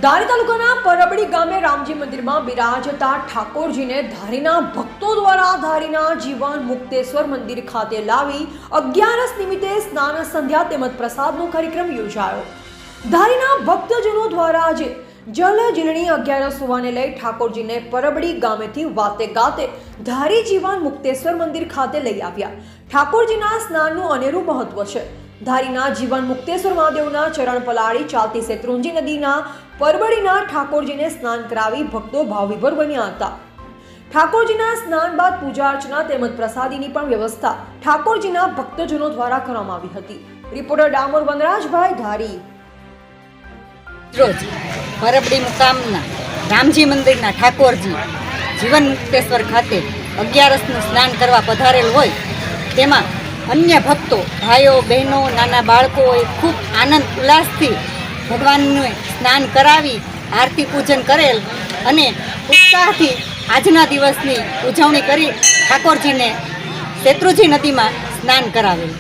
ધારી તાલુકાના પરબડી ગામે રામજી મંદિરમાં બિરાજતા ઠાકોરજીને ધારીના ભક્તો દ્વારા ધારીના જીવન મુક્તેશ્વર મંદિર ખાતે લાવી 11 નિમિત્તે સ્નાન સંધ્યા તેમજ પ્રસાદનો કાર્યક્રમ યોજાયો। ધારીના ભક્તજનો દ્વારા આજે જલ જીલણી 11 હોવાને લઈ ઠાકોરજીને પરબડી ગામેથી વાતે ગાતે ધારી જીવન મુક્તેશ્વર મંદિર ખાતે લઈ આવ્યા। ઠાકોરજીના સ્નાનનું અનેરું મહત્વ છે। ધારીના જીવન મુક્તેશ્વર મહાદેવના ચરણ પલાળી ચાલતી શેત્રુંજી નદીના પરબડીના ઠાકોરજીને સ્નાન કરાવી ભક્તો ભાવવિભોર બન્યા હતા। ઠાકોરજીના સ્નાન બાદ પૂજા અર્ચના તેમજ પ્રસાદીની પણ વ્યવસ્થા ઠાકોરજીના ભક્તજનો દ્વારા કરવામાં આવી હતી। રિપોર્ટર ડામોર વનરાજભાઈ ધારી। રોજ પરબડી મુકામના રામજી મંદિરના ઠાકોરજી જીવન મુક્તેશ્વર ખાતે 11નું સ્નાન કરવા પધારેલ હોય તેમાં અન્ય ભક્તો ભાઈઓ બહેનો નાના બાળકોએ ખૂબ આનંદ ઉલ્લાસથી ભગવાનને સ્નાન કરાવી આરતી પૂજન કરેલ અને ઉત્સાહથી આજના દિવસની ઉજવણી કરી ઠાકોરજીને શેત્રુંજી નદીમાં સ્નાન કરાવેલ।